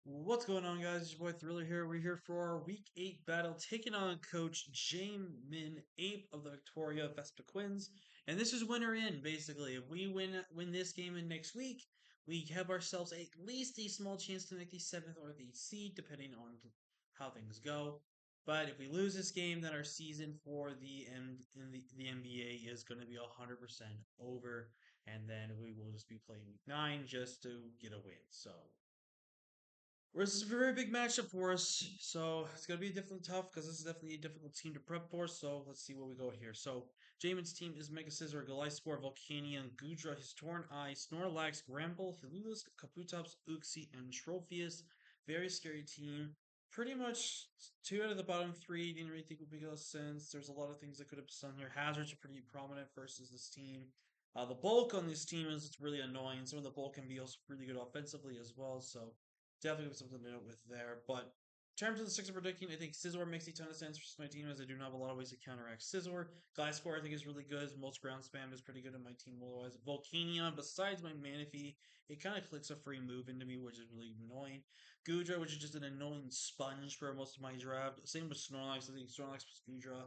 What's going on, guys? It's your boy Thriller here. We're here for our Week 8 battle, taking on Coach Jamin Ape of the Victoria Vespa Quins. And this is winner in, basically. If we win this game in next week, we have ourselves at least a small chance to make the 7th or the seed, depending on how things go. But if we lose this game, then our season for the NBA is going to be 100% over. And then we will just be playing Week 9 just to get a win. So. This is a very big matchup for us, so it's gonna be definitely tough because this is definitely a difficult team to prep for. So let's see where we go here. So Jamin's team is Mega Scizor, Goliathspore, Volcanion, Gudra, his Torn Eye, Snorlax, Gramble, Hilulus, Kabutops, Uxie, and Trophius. Very scary team. Pretty much two out of the bottom three didn't really think would make a lot of sense. There's a lot of things that could have been done here. Hazards are pretty prominent versus this team. The bulk on this team is really annoying. Some of the bulk can be also really good offensively as well. So definitely something to note with there. But in terms of the six of predicting, I think Scizor makes a ton of sense for my team as I do not have a lot of ways to counteract Scizor. Gliscor I think is really good. Most ground spam is pretty good in my team otherwise. Volcanion, besides my Manaphy, it kind of clicks a free move into me, which is really annoying. Gudra, which is just an annoying sponge for most of my draft. Same with Snorlax. I think Snorlax plus Gudra.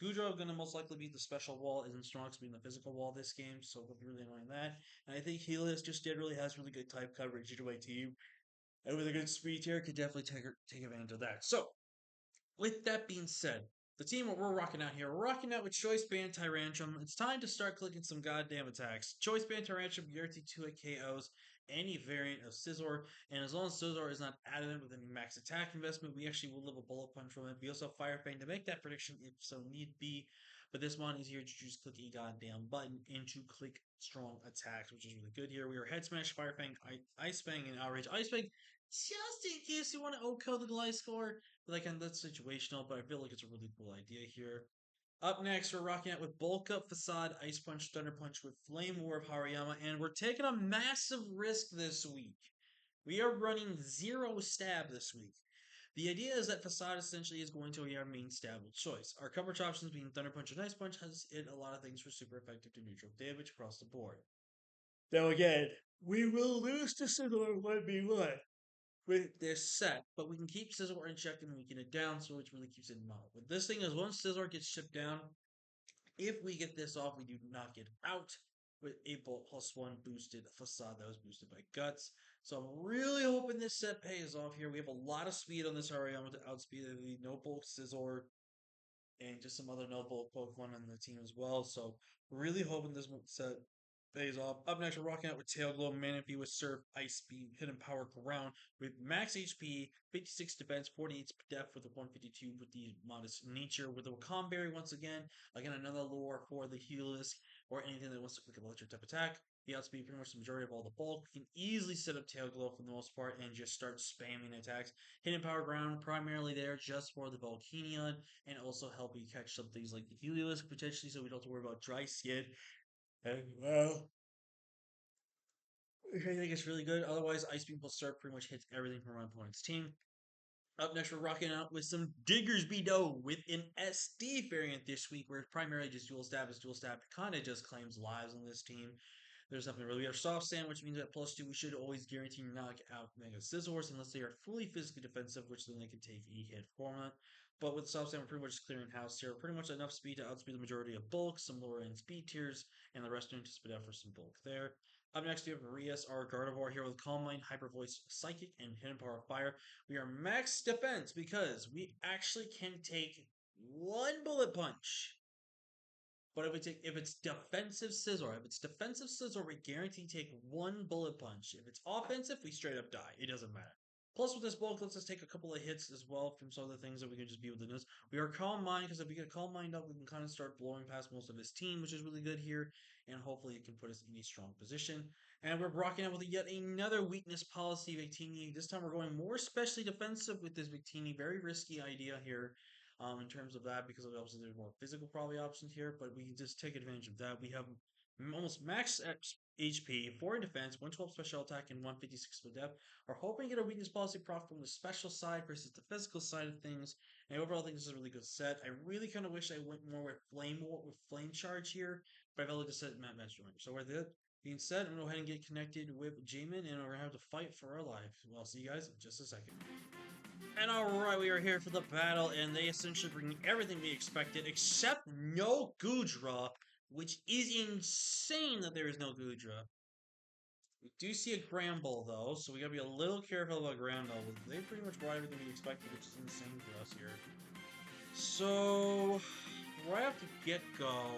Gudra going to most likely be the special wall, isn't Snorlax being the physical wall this game, so we'll be really annoying that. And I think Helios just generally has really good type coverage into my team. And with a good speed tier, could definitely take advantage of that. So, with that being said, the team that we're rocking out here, we're rocking out with Choice Band Tyrantrum. It's time to start clicking some goddamn attacks. Choice Band Tyrantrum, Yurti 2 KOs, any variant of Scizor, and as long as Scizor is not adamant with any max attack investment, we actually will live a bullet punch from it. We also have Fire Fang to make that prediction if so need be. But this one is here to just click a goddamn button and to click strong attacks, which is really good here. We are Head Smash, Fire Fang, Ice Fang, and Outrage. Ice Fang, just in case you want to OHKO the Gliscor. Like, and that's situational, but I feel like it's a really cool idea here. Up next, we're rocking out with Bulk Up Facade, Ice Punch, Thunder Punch with Flame War of Hariyama, and we're taking a massive risk this week. We are running zero stab this week. The idea is that Facade essentially is going to be our main stab of choice. Our coverage options being Thunder Punch and Ice Punch has hit a lot of things for super effective to neutral damage across the board. Now again, we will lose to Similar 1v1 with this set, but we can keep Scizor in check and weaken it down, so it really keeps it in mind. But this thing is once Scizor gets shipped down, if we get this off, we do not get out with a Bolt +1 boosted facade that was boosted by Guts. So I'm really hoping this set pays off here. We have a lot of speed on this Hariyama to outspeed the no bulk Scizor and just some other no bulk Pokemon on the team as well. So really hoping this set pays off. Up next, we're rocking out with Tail Glow, Manaphy with Surf, Ice Speed, Hidden Power, Ground with max HP, 56 defense, 48 depth with a 152 with the modest nature with a Berry once again. Again, another lure for the Helix or anything that wants to click an electric type attack. The outspeed pretty much the majority of all the bulk. We can easily set up Tail Glow for the most part and just start spamming attacks. Hidden Power Ground primarily there just for the Volcanion and also help you catch some things like the Helios potentially so we don't have to worry about dry skin. And well, I think it's really good. Otherwise, Ice Beam plus Surf pretty much hits everything from my opponent's team. Up next, we're rocking out with some Diggersby Dough with an SD variant this week, where it's primarily just dual stab. Is dual stab kind of just claims lives on this team. There's nothing really. We have soft sand, which means at +2 we should always guarantee knock out Mega Scizors unless they are fully physically defensive, which then they can take a hit format. But with soft sand, we're pretty much clearing house here. Pretty much enough speed to outspeed the majority of bulk, some lower end speed tiers, and the rest doing to spit out for some bulk there. Up next, we have Rias, our Gardevoir here with Calm Mind, Hyper Voice, Psychic, and Hidden Power Fire. We are max defense because we actually can take one bullet punch. But if it's defensive Scizor, we guarantee take one bullet punch. If it's offensive, we straight up die. It doesn't matter. Plus, with this bulk, lets us take a couple of hits as well from some of the things that we can just be within us. We are Calm Mind, because if we get Calm Mind up, we can kind of start blowing past most of his team, which is really good here, and hopefully it can put us in a strong position. And we're rocking out with yet another weakness policy, Victini. This time we're going more especially defensive with this Victini. Very risky idea here in terms of that because obviously there's more physical probably options here, but we can just take advantage of that. We have almost max HP, 4 in defense, 112 special attack, and 156 for depth. Are hoping to get a weakness policy proc from the special side versus the physical side of things. And I overall think this is a really good set. I really kind of wish I went more with flame charge here, but I felt like the set Matt mentioned. So we're Being said, I'm gonna go ahead and get connected with Jamin, and we're gonna have to fight for our lives. Well, I'll see you guys in just a second. And alright, we are here for the battle, and they essentially bring everything we expected, except no Gudra, which is insane that there is no Gudra. We do see a Gramble, though, so we gotta be a little careful about Gramble. They pretty much brought everything we expected, which is insane for us here. So, right off the get-go,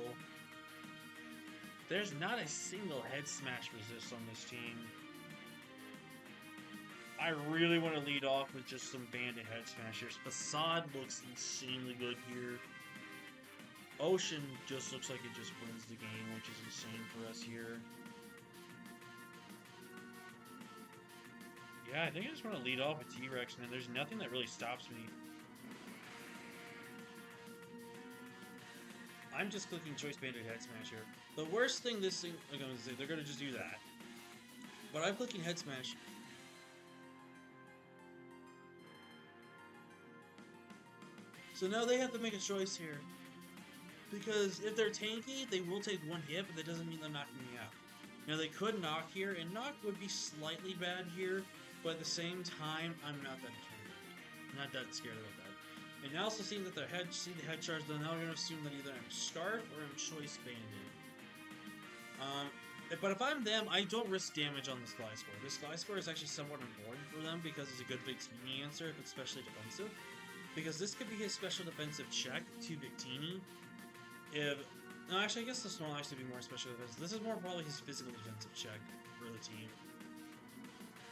there's not a single head smash resist on this team. I really want to lead off with just some bandit head smashers. Facade looks insanely good here. Ocean just looks like it just wins the game, which is insane for us here. Yeah, I think I just want to lead off with T-Rex, man. There's nothing that really stops me. I'm just clicking Choice Bandit Head Smash here. The worst thing this thing, I'm going to say, they're going to just do that. But I'm clicking Head Smash. So now they have to make a choice here. Because if they're tanky, they will take one hit, but that doesn't mean they're knocking me out. Now they could knock here, and knock would be slightly bad here, but at the same time, I'm not that scared about that. And now also seeing that the head charge, then now we're gonna assume that either I'm Scarf or I'm Choice Bandit. But if I'm them, I don't risk damage on this Gliscor. This Gliscor is actually somewhat important for them because it's a good Victini answer if it's especially defensive. Because this could be his special defensive check to Victini. No, actually, I guess this one will actually be more special defensive. This is more probably his physical defensive check for the team.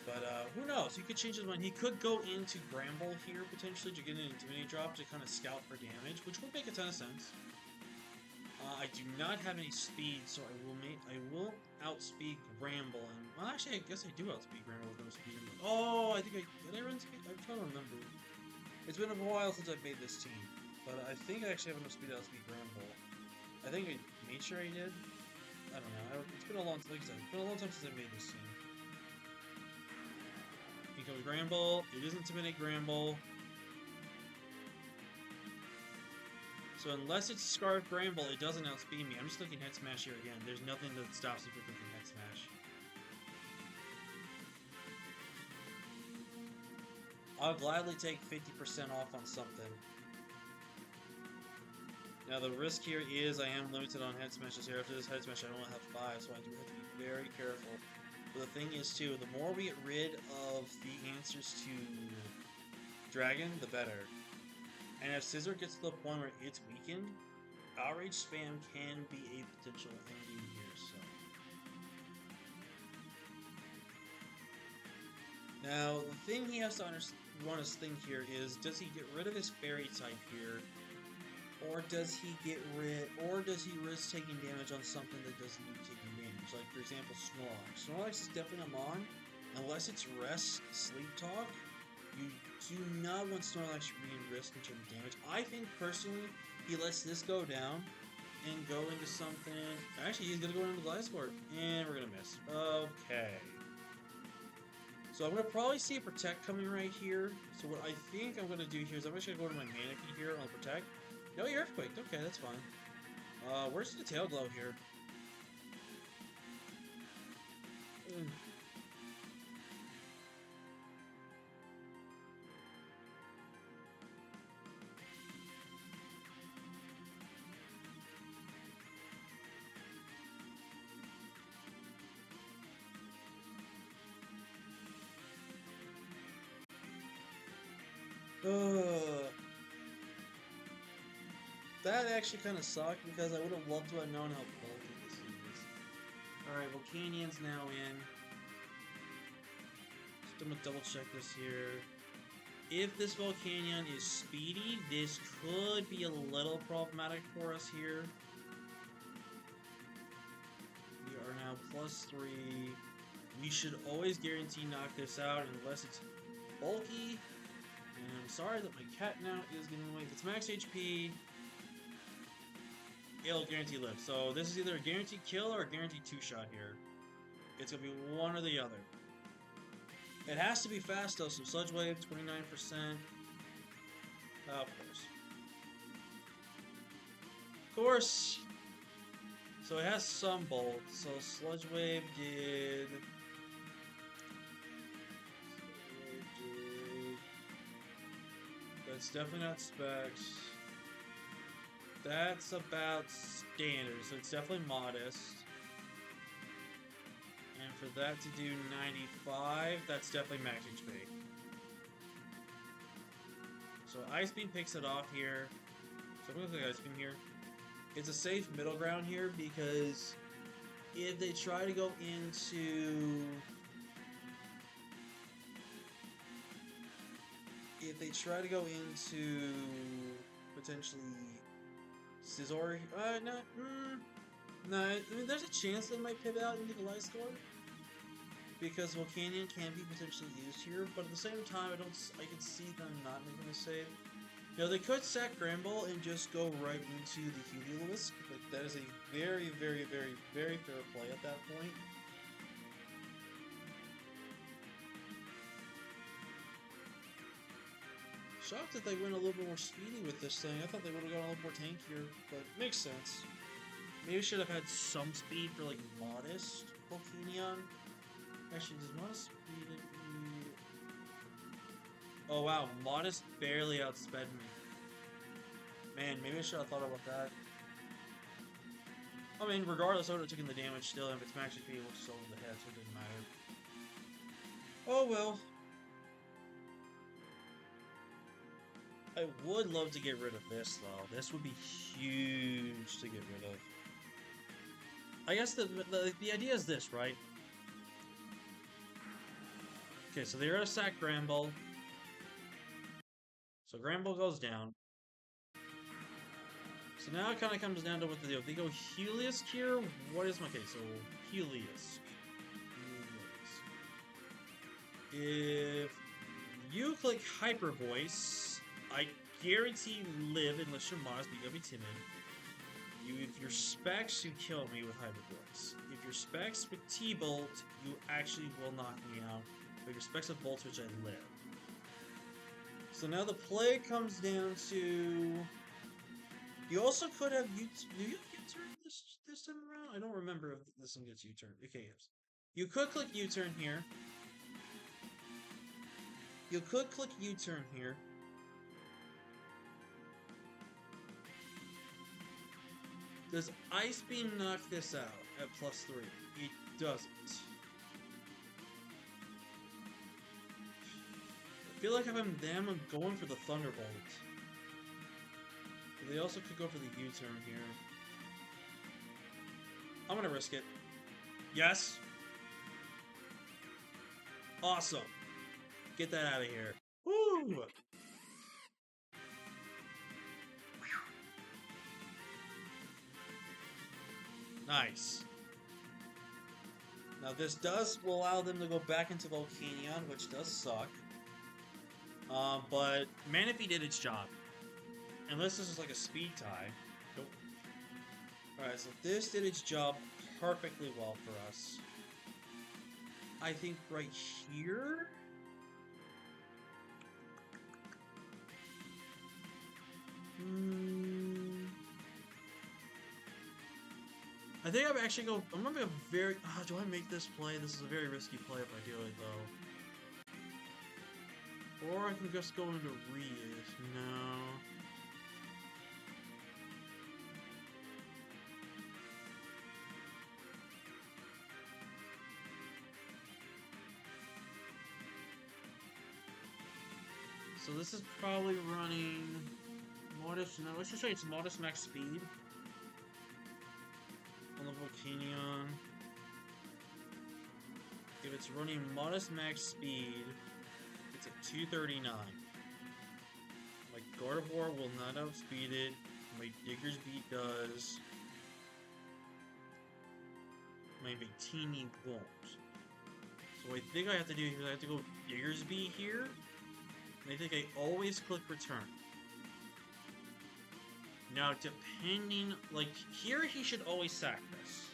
But who knows? He could change his mind. He could go into Bramble here potentially to get an Intimidate drop to kind of scout for damage, which would make a ton of sense. I do not have any speed, so I will outspeed Bramble. And well, actually, I guess I do outspeed Bramble with no speed. Oh, I think did I run speed? I'm trying to remember. It's been a while since I've made this team, but I think I actually have enough speed to outspeed Bramble. I think I made sure I did. I don't know. It's been a long time. Like I said, it's been a long time since I made this team. Here comes Gramble. It is Intimidate Gramble. So unless it's Scarf Gramble, it doesn't outspeed me. I'm just clicking Head Smash here again. There's nothing that stops me from clicking Head Smash. I'll gladly take 50% off on something. Now the risk here is I am limited on head smashes here. After this head smash, I don't have 5, so I do have to be very careful. But the thing is too, the more we get rid of the answers to Dragon, the better. And if Scissor gets to the point where it's weakened, Outrage spam can be a potential ending here. So now the thing he has to want to think here is, does he get rid of his fairy type here? Or does he risk taking damage on something that doesn't need taking damage? Like, for example, Snorlax. Snorlax is definitely a Mon. Unless it's Rest, Sleep Talk, you do not want Snorlax being risked in terms of damage. I think, personally, he lets this go down and go into something... Actually, he's going to go into Gliscor. And we're going to miss. Okay. So I'm going to probably see a Protect coming right here. So what I think I'm going to do here is I'm just going to go to my Manaphy here on Protect. No, you're Earthquake. Okay, that's fine. Where's the Tail Glow here? That actually kind of sucked because I would have loved to have known how bulky this is. Alright, Volcanian's now in. Just I'm gonna double check this here. If this Volcanion is speedy, this could be a little problematic for us here. We are now +3. We should always guarantee knock this out unless it's bulky. And I'm sorry that my cat now is giving away. If it's max HP, it'll guarantee live. So this is either a guaranteed kill or a guaranteed 2-shot here. It's going to be one or the other. It has to be fast though, so Sludge Wave, 29%. Of course. Of course. So it has some bolts. So Sludge Wave did. That's definitely not specs. That's about standard, so it's definitely modest. And for that to do 95, that's definitely max HP. So Ice Beam picks it off here. So I'm gonna click Ice Beam here. It's a safe middle ground here because if they try to go into potentially Scizor, no, I mean, there's a chance they might pivot out into the Light Score because Volcanion can be potentially used here, but at the same time, I can see them not making a save. You know, they could sack Gramble and just go right into the Heliolisk. Like, that is a very, very, very, very fair play at that point. Shocked that they went a little bit more speedy with this thing. I thought they would have gone a little more tankier, but makes sense. Maybe should have had some speed for, like, modest Volcanion. Actually, does modest speed... Oh, wow. Modest barely outsped me. Man, maybe I should have thought about that. I mean, regardless, I would have taken the damage still, and if it's max HP, it looks so over the head, so it doesn't matter. Oh, well. I would love to get rid of this, though. This would be huge to get rid of. I guess the idea is this, right? Okay, so they're gonna sack Gramble. So Gramble goes down. So now it kind of comes down to what to do. If they go Heliolisk here, what is my case? So Heliolisk. If you click Hyper Voice, I guarantee live unless you're modest, but you gotta be timid. If your specs, you kill me with Hyper Voice. If your specs with T-Bolt, you actually will knock me out. But your specs with Voltage, I live. So now the play comes down to... You also could have do you have U-turn this time around? I don't remember if this one gets U-turn. Okay, yes. You could click U-turn here. You could click U-turn here. Does Ice Beam knock this out at +3? It doesn't. I feel like if I'm them, I'm going for the Thunderbolt. But they also could go for the U-turn here. I'm gonna risk it. Yes. Awesome. Get that out of here. Woo! Nice. Now this does allow them to go back into Volcanion, which does suck. But Manaphy did its job. Unless this is like a speed tie. Nope. Alright, so this did its job perfectly well for us. I think right here... I think I'm actually going... I'm gonna be a very... do I make this play? This is a very risky play if I do it, though. Or I can just go into Reus. No. So this is probably running... Modest... No, let's just say it's modest max speed. On the Volcanion. If it's running modest max speed, it's at 239. My Gardevoir will not outspeed it. My Diggersby does. My Victini won't. So I think I have to do here, I have to go Diggersby here. And I think I always click return. Now, depending, like, here he should always sack this.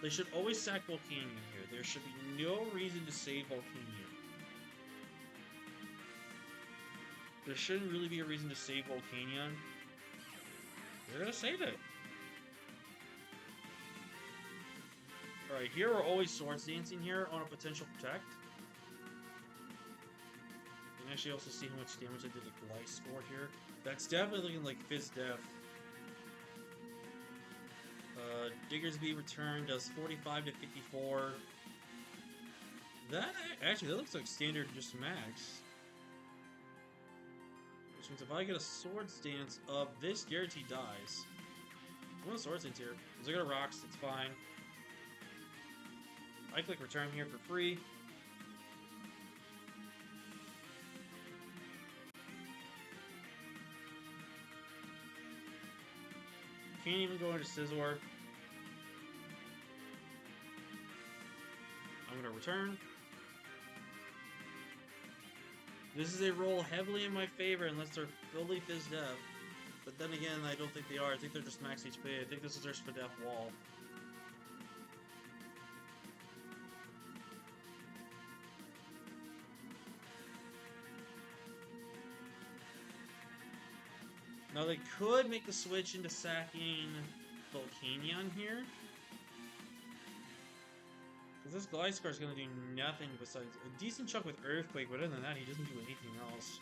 They should always sack Volcanion here. There should be no reason to save Volcanion. There shouldn't really be a reason to save Volcanion. They're gonna save it. Alright, here we're always Swords Dancing here on a potential protect. You can actually also see how much damage I did to Glyce score here. That's definitely looking like Fizz Def. Diggersby return does 45 to 54. That actually, that looks like standard just max. Which means if I get a Swords Dance up, this guaranteed dies. I'm gonna Swords Dance here. Because I got a Rocks, it's fine. I click return here for free. Can't even go into Scizor. I'm gonna return. This is a roll heavily in my favor unless they're fully fizzed up. But then again, I don't think they are. I think they're just max HP. I think this is their Spadef wall. Now they could make the switch into sacking Volcanion here. Because this Gliscor is going to do nothing besides a decent chunk with Earthquake, but other than that, he doesn't do anything else.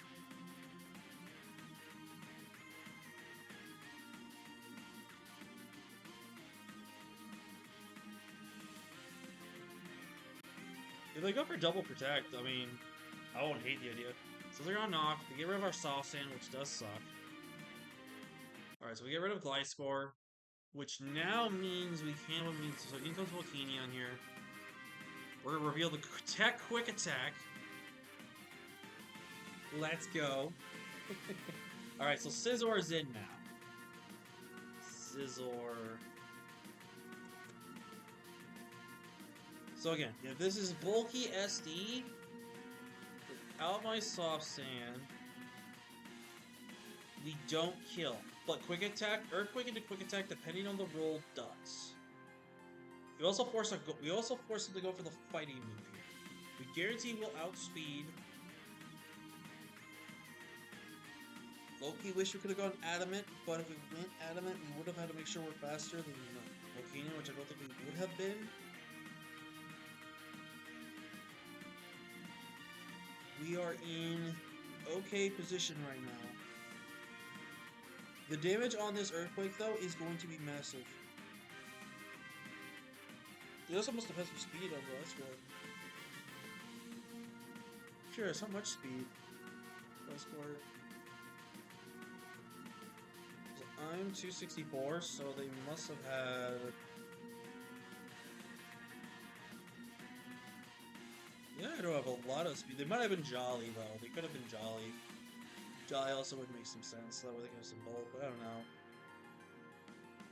If they go for double protect, I mean, I won't hate the idea. So they're gonna knock, they get rid of our Soft Sand, which does suck. Alright, so we get rid of Gliscor, which now means we can so in comes Volcanion here. We're gonna reveal the Quick Attack. Let's go. Alright, so Scizor is in now. Scizor. So again, if this is bulky SD, without my Soft Sand, we don't kill. But Quick Attack, Earthquake into Quick Attack, depending on the roll, does. We also force him to go for the fighting move here. We guarantee we'll outspeed. Loki wish we could have gone Adamant, but if we went Adamant, we would have had to make sure we're faster than Volcanion, which I don't think we would have been. We are in okay position right now. The damage on this Earthquake, though, is going to be massive. It also must have had some speed on the last one. Sure, it's not much speed. Last quarter. So I'm 264, so they must have had... Yeah, I don't have a lot of speed. They might have been Jolly, though. They could have been Jolly. Jolly also would make some sense. That way they can have some bulk, but I don't know.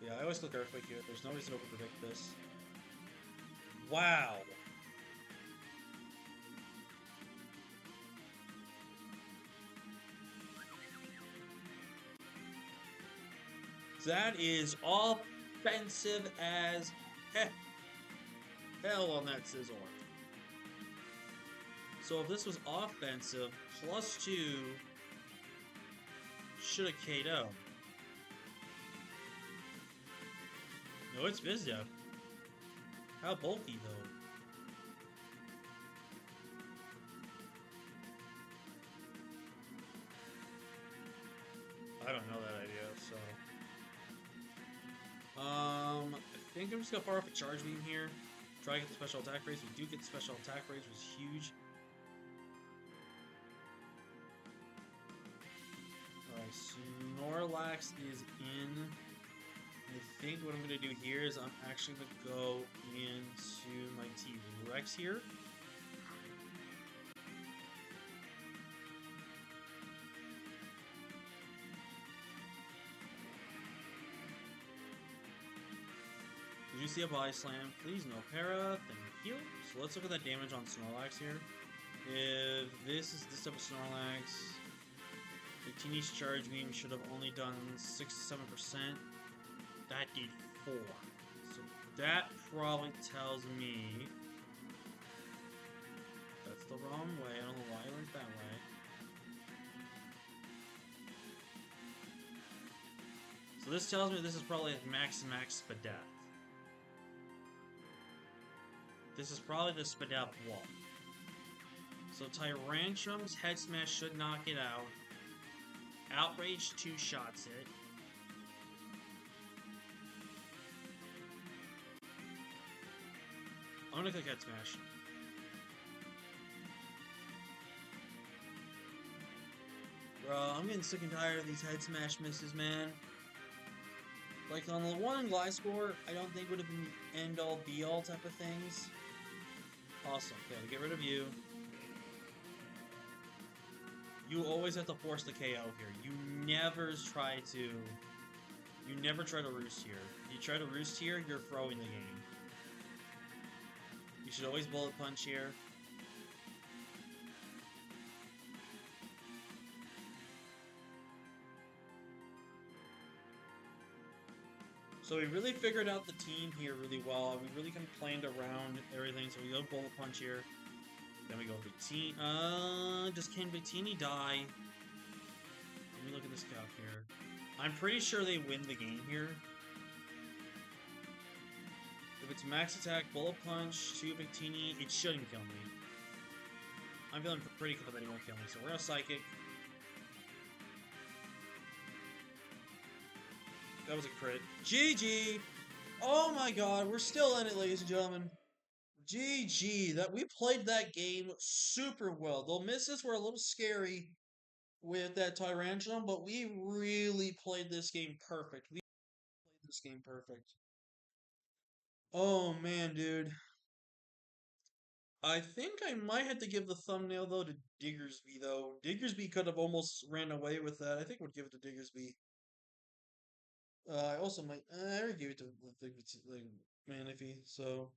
Yeah, I always click Earthquake here. There's no reason to overpredict this. Wow. That is offensive as hell on that Scizor. So if this was offensive, +2 should have KO'd. No, it's Vizdev. How bulky, though? I don't know that idea, so... I think I'm just gonna fire off a Charge Beam here. Try to get the special attack raise. We do get the special attack raise, which is huge. Alright, Snorlax is in. I think what I'm going to do here is I'm actually going to go into my T-Rex here. Did you see a Body Slam? Please, no para. Thank you. So let's look at that damage on Snorlax here. If this is this type of Snorlax, the Teenage Charge Beam should have only done 6 to 7%. That did 4. So that probably tells me that's the wrong way. I don't know why I went that way. So So this tells me this is probably like Max Spadef. This is probably the Spadef wall. So Tyrantrum's head smash should knock it out. Outrage two shots it. I'm gonna click head smash. Bro, I'm getting sick and tired of these head smash misses, man. Like on the one in Gliscor, I don't think would have been the end all be all type of things. Awesome. Okay, get rid of you. You always have to force the KO here. You never try to. You never try to roost here. If you try to roost here, you're throwing the game. You should always bullet punch here. So we really figured out the team here really well. We really kind of planned around everything. So we go bullet punch here. Then we go Victini. Does Ken Victini die? Let me look at this calc here. I'm pretty sure they win the game here. If it's max attack, bullet punch, 2 Victini, it shouldn't kill me. I'm feeling pretty confident it won't kill me, so we're gonna psychic. That was a crit. GG! Oh my god, we're still in it, ladies and gentlemen. GG. That we played that game super well. The misses were a little scary with that Tyrantrum, but we really played this game perfect. We played this game perfect. Oh man, dude. I think I might have to give the thumbnail though to Diggersby though. Diggersby could have almost ran away with that. I think I would give it to Diggersby. I also might. I would give it to like Manaphy. So,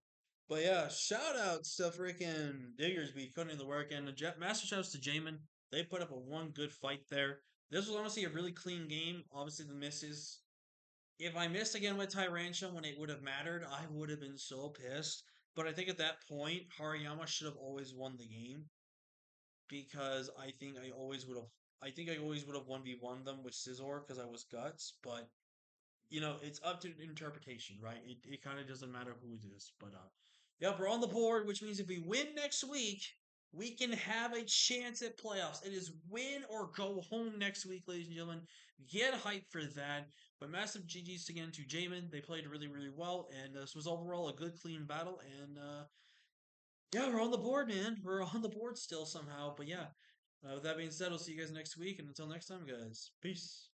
but yeah, shout outs to freaking Diggersby putting in the work, and master shouts to Jamin. They put up a one good fight there. This was honestly a really clean game. Obviously, the misses. If I missed again with Tyrantia when it would have mattered, I would have been so pissed. But I think at that point, Hariyama should have always won the game because I think I always would have. I think I always would have 1v1 them with Scizor because I was guts, but it's up to interpretation, right? It kind of doesn't matter who it is. But yeah, we're on the board, which means if we win next week, we can have a chance at playoffs. It is win or go home next week, ladies and gentlemen. Get hyped for that. But massive GG's again to Jamin. They played really, really well, and this was overall a good, clean battle. And yeah, we're on the board, man. We're on the board still somehow. But yeah, with that being said, I'll see you guys next week. And until next time, guys, peace.